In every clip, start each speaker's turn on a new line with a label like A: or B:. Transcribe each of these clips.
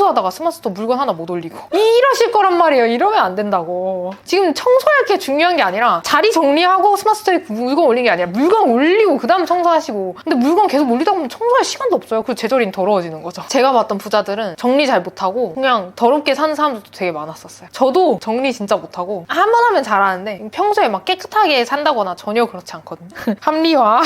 A: 청소하다가 스마트스토어 물건 하나 못 올리고 이러실 거란 말이에요. 이러면 안 된다고. 지금 청소할 게 중요한 게 아니라 자리 정리하고 스마트스토어에 물건 올린 게 아니라 물건 올리고 그 다음 청소하시고. 근데 물건 계속 올리다 보면 청소할 시간도 없어요. 그리고 제자리는 더러워지는 거죠. 제가 봤던 부자들은 정리 잘 못하고 그냥 더럽게 사는 사람들도 되게 많았었어요. 저도 정리 진짜 못하고 한 번 하면 잘하는데 평소에 막 깨끗하게 산다거나 전혀 그렇지 않거든요. 합리화.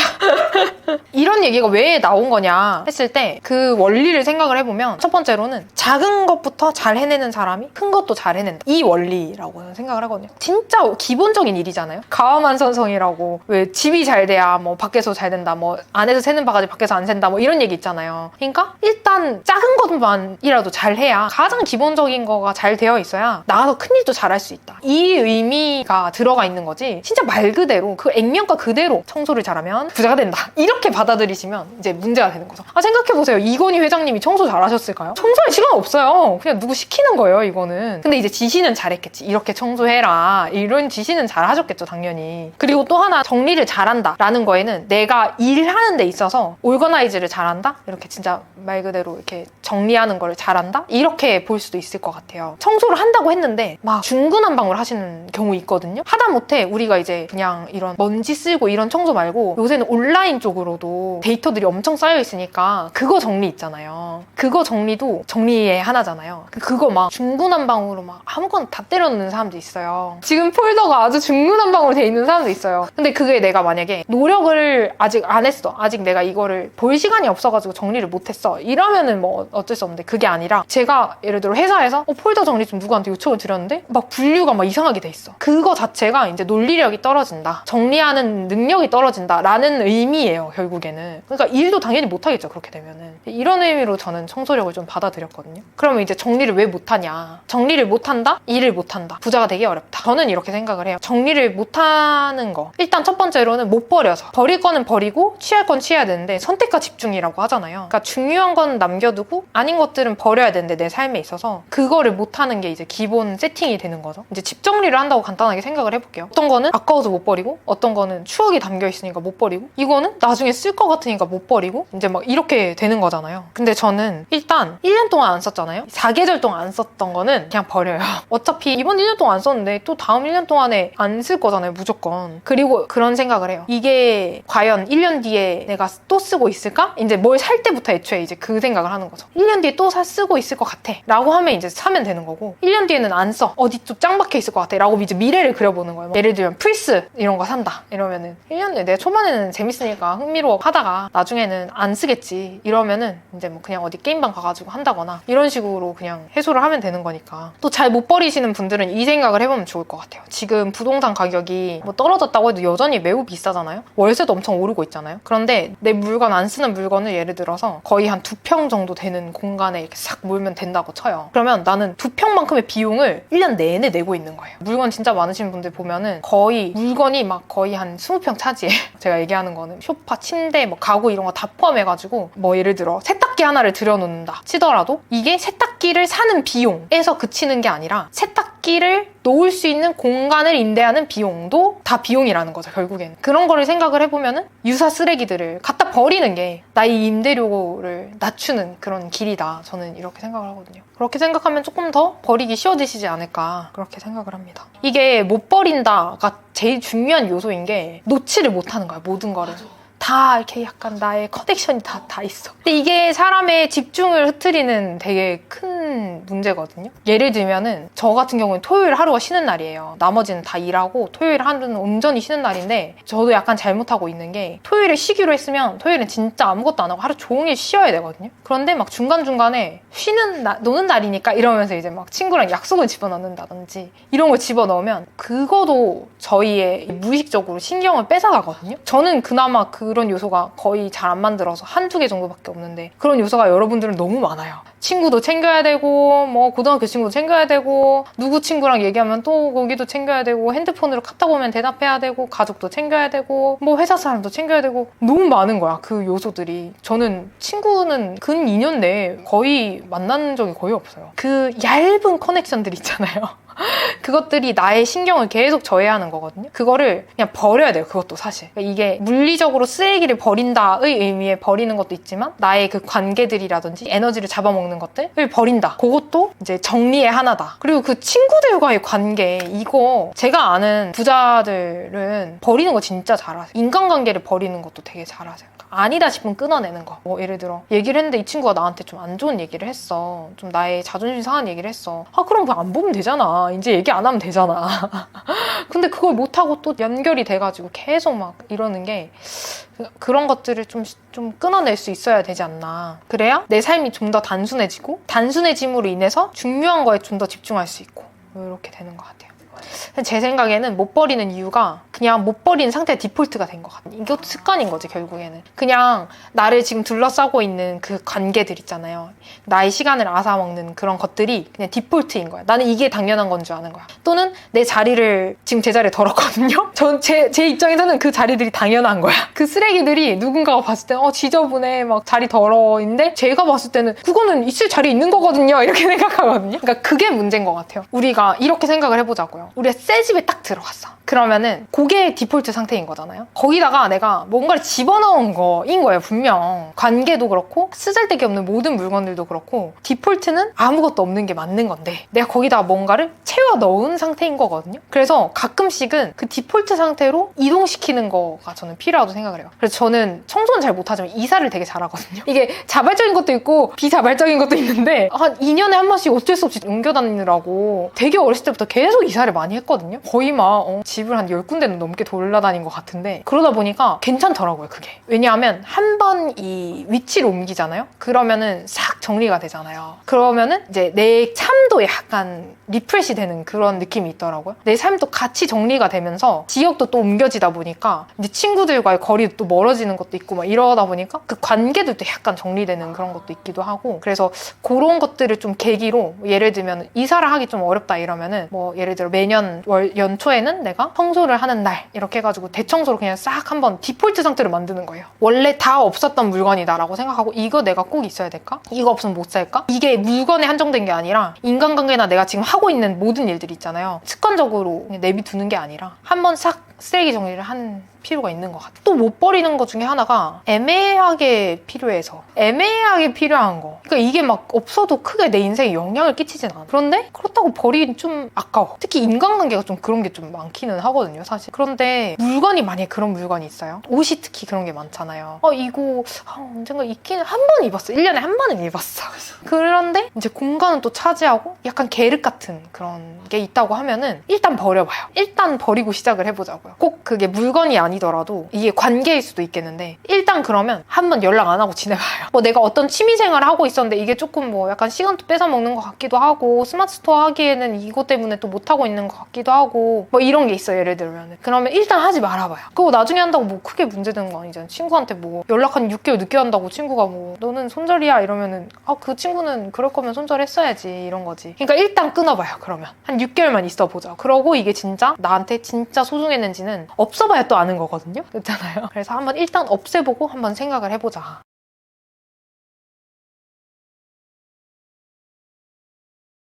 A: 이런 얘기가 왜 나온 거냐 했을 때 그 원리를 생각을 해보면 첫 번째로는 작은 것부터 잘 해내는 사람이 큰 것도 잘 해낸다. 이 원리라고 생각을 하거든요. 진짜 기본적인 일이잖아요. 가와만선성이라고 왜 집이 잘 돼야 뭐 밖에서 잘 된다, 뭐 안에서 새는 바가지 밖에서 안 샌다, 뭐 이런 얘기 있잖아요. 그러니까 일단 작은 것만이라도 잘 해야 가장 기본적인 거가 잘 되어 있어야 나가서 큰일도 잘 할 수 있다. 이 의미가 들어가 있는 거지. 진짜 말 그대로 그 액면가 그대로 청소를 잘하면 부자가 된다. 이렇게 받아들이시면 이제 문제가 되는 거죠. 생각해보세요. 이건희 회장님이 청소 잘하셨을까요? 청소할 시간 없어요. 그냥 누구 시키는 거예요, 이거는. 근데 이제 지시는 잘했겠지. 이렇게 청소해라. 이런 지시는 잘하셨겠죠, 당연히. 그리고 또 하나 정리를 잘한다 라는 거에는 내가 일하는 데 있어서 오거나이즈를 잘한다? 이렇게 진짜 말 그대로 이렇게 정리하는 걸 잘한다? 이렇게 볼 수도 있을 것 같아요. 청소를 한다고 했는데 막 중구난방을 하시는 경우 있거든요. 하다못해 우리가 이제 그냥 이런 먼지 쓸고 이런 청소 말고 요새는 온라인 쪽으로도 데이터들이 엄청 쌓여 있으니까 그거 정리 있잖아요. 그거 정리도 정리의 하나잖아요. 그거 막 중구난방으로 막 아무거나 다 때려넣는 사람도 있어요. 지금 폴더가 아주 중구난방으로 돼 있는 사람도 있어요. 근데 그게 내가 만약에 노력을 아직 안 했어. 아직 내가 이거를 볼 시간이 없어가지고 정리를 못했어. 이러면은 뭐 어쩔 수 없는데 그게 아니라 제가 예를 들어 회사에서 폴더 정리 좀 누구한테 요청을 드렸는데 막 분류가 막 이상하게 돼 있어. 그거 자체가 이제 논리력이 떨어진다. 정리하는 능력이 떨어진다 라는 의미예요, 결국에는. 그러니까 일도 당연히 못하겠죠, 그렇게 되면은. 이런 의미로 저는 청소력을 좀 받아들였거든요. 그러면 이제 정리를 왜 못하냐. 정리를 못한다? 일을 못한다. 부자가 되기 어렵다. 저는 이렇게 생각을 해요. 정리를 못하는 거. 일단 첫 번째로는 못 버려서. 버릴 거는 버리고 취할 건 취해야 되는데 선택과 집중이라고 하잖아요. 그러니까 중요한 건 남겨두고 아닌 것들은 버려야 되는데 내 삶에 있어서 그거를 못하는 게 이제 기본 세팅이 되는 거죠. 이제 집 정리를 한다고 간단하게 생각을 해볼게요. 어떤 거는 아까워서 못 버리고 어떤 거는 추억이 담겨 있으니까 못 버리고 이거는 나중에 쓸 것 같으니까 못 버리고 이제 막 이렇게 되는 거잖아요. 근데 저는 일단 1년 동안 안 썼잖아요. 4계절 동안 안 썼던 거는 그냥 버려요. 어차피 이번 1년 동안 안 썼는데 또 다음 1년 동안에 안 쓸 거잖아요, 무조건. 그리고 그런 생각을 해요. 이게 과연 1년 뒤에 내가 또 쓰고 있을까? 이제 뭘 살 때부터 애초에 이제 그 생각을 하는 거죠. 1년 뒤에 또 쓰고 있을 것 같아 라고 하면 이제 사면 되는 거고 1년 뒤에는 안 써. 어디 좀 짱 박혀 있을 것 같아 라고 이제 미래를 그려보는 거예요. 예를 들면 플스 이런 거 산다 이러면은 1년 뒤에 내가 초반에는 재밌으니까 흥미로워 하다가 나중에는 안 쓰겠지 이러면은 이제 뭐 그냥 어디 게임방 가가지고 한다거나 이런 식으로 그냥 해소를 하면 되는 거니까. 또 잘 못 버리시는 분들은 이 생각을 해보면 좋을 것 같아요. 지금 부동산 가격이 뭐 떨어졌다고 해도 여전히 매우 비싸잖아요. 월세도 엄청 오르고 있잖아요. 그런데 내 물건 안 쓰는 물건을 예를 들어서 거의 한 2평 정도 되는 공간에 이렇게 싹 몰면 된다고 쳐요. 그러면 나는 2평만큼의 비용을 1년 내내 내고 있는 거예요. 물건 진짜 많으신 분들 보면은 거의 물건이 막 거의 한 20평 차지해. 제가 얘기하는 거는 소파, 침대, 뭐 가구 이런 거 다 포함해가지고 뭐 예를 들어 세탁기 하나를 들여놓는다 치더라도 이게 세탁기를 사는 비용에서 그치는 게 아니라 세탁기를 놓을 수 있는 공간을 임대하는 비용도 다 비용이라는 거죠, 결국엔. 그런 거를 생각을 해보면은 유사 쓰레기들을 갖다 버리는 게 나의 임대료를 낮추는 그런 길이다. 저는 이렇게 생각을 하거든요. 그렇게 생각하면 조금 더 버리기 쉬워지시지 않을까 그렇게 생각을 합니다. 이게 못 버린다가 제일 중요한 요소인 게 놓지를 못하는 거야, 모든 거를. 다 이렇게 약간 나의 커넥션이 다 있어. 근데 이게 사람의 집중을 흐트리는 되게 큰 문제거든요. 예를 들면은 저 같은 경우는 토요일 하루가 쉬는 날이에요. 나머지는 다 일하고 토요일 하루는 온전히 쉬는 날인데 저도 약간 잘못하고 있는 게 토요일에 쉬기로 했으면 토요일은 진짜 아무것도 안 하고 하루 종일 쉬어야 되거든요. 그런데 막 중간중간에 노는 날이니까 이러면서 이제 막 친구랑 약속을 집어넣는다든지 이런 걸 집어넣으면 그거도 저희의 무의식적으로 신경을 뺏어가거든요. 저는 그나마 그런 요소가 거의 잘 안 만들어서 한두 개 정도밖에 없는데 그런 요소가 여러분들은 너무 많아요. 친구도 챙겨야 되고 뭐 고등학교 친구도 챙겨야 되고 누구 친구랑 얘기하면 또 거기도 챙겨야 되고 핸드폰으로 카톡 오면 대답해야 되고 가족도 챙겨야 되고 뭐 회사 사람도 챙겨야 되고 너무 많은 거야, 그 요소들이. 저는 친구는 근 2년 내에 거의 만난 적이 거의 없어요. 그 얇은 커넥션들 있잖아요. 그것들이 나의 신경을 계속 저해하는 거거든요. 그거를 그냥 버려야 돼요, 그것도 사실. 그러니까 이게 물리적으로 쓰레기를 버린다의 의미에 버리는 것도 있지만 나의 그 관계들이라든지 에너지를 잡아먹는 것들을 버린다 버린다. 그것도 이제 정리의 하나다. 그리고 그 친구들과의 관계, 이거 제가 아는 부자들은 버리는 거 진짜 잘하세요. 인간관계를 버리는 것도 되게 잘하세요. 아니다 싶으면 끊어내는 거. 뭐 예를 들어 얘기를 했는데 이 친구가 나한테 좀 안 좋은 얘기를 했어. 좀 나의 자존심 상한 얘기를 했어. 아 그럼 그거 안 보면 되잖아. 이제 얘기 안 하면 되잖아. 근데 그걸 못하고 또 연결이 돼가지고 계속 막 이러는 게 그런 것들을 좀 끊어낼 수 있어야 되지 않나. 그래야 내 삶이 좀 더 단순해지고 단순해짐으로 인해서 중요한 거에 좀 더 집중할 수 있고 이렇게 되는 것 같아요. 제 생각에는 못 버리는 이유가 그냥 못 버리는 상태의 디폴트가 된 것 같아요. 이것도 습관인 거지 결국에는. 그냥 나를 지금 둘러싸고 있는 그 관계들 있잖아요. 나의 시간을 앗아먹는 그런 것들이 그냥 디폴트인 거야. 나는 이게 당연한 건 줄 아는 거야. 또는 내 자리를 지금 제 자리에 덜었거든요. 제 입장에서는 그 자리들이 당연한 거야. 그 쓰레기들이 누군가가 봤을 때 지저분해 막 자리 더러워인데 제가 봤을 때는 그거는 있을 자리에 있는 거거든요. 이렇게 생각하거든요. 그러니까 그게 문제인 것 같아요. 우리가 이렇게 생각을 해보자고요. 우리가 새 집에 딱 들어갔어. 그러면은 그게 디폴트 상태인 거잖아요. 거기다가 내가 뭔가를 집어넣은 거인 거예요. 분명 관계도 그렇고 쓰잘데기 없는 모든 물건들도 그렇고 디폴트는 아무것도 없는 게 맞는 건데 내가 거기다가 뭔가를 채워 넣은 상태인 거거든요. 그래서 가끔씩은 그 디폴트 상태로 이동시키는 거가 저는 필요하다고 생각을 해요. 그래서 저는 청소는 잘 못하지만 이사를 되게 잘하거든요. 이게 자발적인 것도 있고 비자발적인 것도 있는데 한 2년에 한 번씩 어쩔 수 없이 옮겨 다니느라고 되게 어렸을 때부터 계속 이사를 많이 했거든요. 거의 막 집을 한 10군데는 넘게 돌아다닌 것 같은데 그러다 보니까 괜찮더라고요. 그게. 왜냐하면 한 번 이 위치를 옮기잖아요. 그러면은 싹 정리가 되잖아요. 그러면은 이제 내 삶도 약간 리프레시 되는 그런 느낌이 있더라고요. 내 삶도 같이 정리가 되면서 지역도 또 옮겨지다 보니까 이제 친구들과의 거리도 또 멀어지는 것도 있고 막 이러다 보니까 그 관계들도 약간 정리되는 그런 것도 있기도 하고 그래서 그런 것들을 좀 계기로 예를 들면 이사를 하기 좀 어렵다 이러면은 뭐 예를 들어 매년 연초에는 내가 청소를 하는 날 이렇게 해가지고 대청소로 그냥 싹 한번 디폴트 상태로 만드는 거예요. 원래 다 없었던 물건이다라고 생각하고 이거 내가 꼭 있어야 될까? 이거 없으면 못 살까? 이게 물건에 한정된 게 아니라 인간관계나 내가 지금 하고 있는 모든 일들 있잖아요. 습관적으로 그냥 내비두는 게 아니라 한번 싹 쓰레기 정리를 하는 필요가 있는 것 같아요. 또 못 버리는 것 중에 하나가 애매하게 필요해서 애매하게 필요한 거. 그러니까 이게 막 없어도 크게 내 인생에 영향을 끼치진 않아. 그런데 그렇다고 버리긴 좀 아까워. 특히 인간관계가 좀 그런 게 좀 많기는 하거든요, 사실. 그런데 물건이 만약에 그런 물건이 있어요. 옷이 특히 그런 게 많잖아요. 이거 언젠가 입기는 한 번 입었어. 1년에 한 번은 입었어. 그런데 이제 공간은 또 차지하고 약간 계륵 같은 그런 게 있다고 하면은 일단 버려봐요. 일단 버리고 시작을 해보자고요. 꼭 그게 물건이 아니더라도 이게 관계일 수도 있겠는데 일단 그러면 한번 연락 안 하고 지내봐요. 뭐 내가 어떤 취미생활을 하고 있었는데 이게 조금 뭐 약간 시간도 뺏어먹는 것 같기도 하고 스마트 스토어 하기에는 이것 때문에 또 못하고 있는 것 같기도 하고 뭐 이런 게 있어요. 예를 들면 그러면 일단 하지 말아봐요. 그거 나중에 한다고 뭐 크게 문제되는 거 아니잖아요. 친구한테 뭐 연락 한 6개월 늦게 한다고 친구가 뭐 너는 손절이야 이러면은 그 친구는 그럴 거면 손절했어야지 이런 거지. 그러니까 일단 끊어봐요. 그러면 한 6개월만 있어 보자. 그러고 이게 진짜 나한테 진짜 소중했는지는 없어봐야 또 아는 거거든요. 그렇잖아요. 그래서 한번 일단 없애보고 한번 생각을 해보자.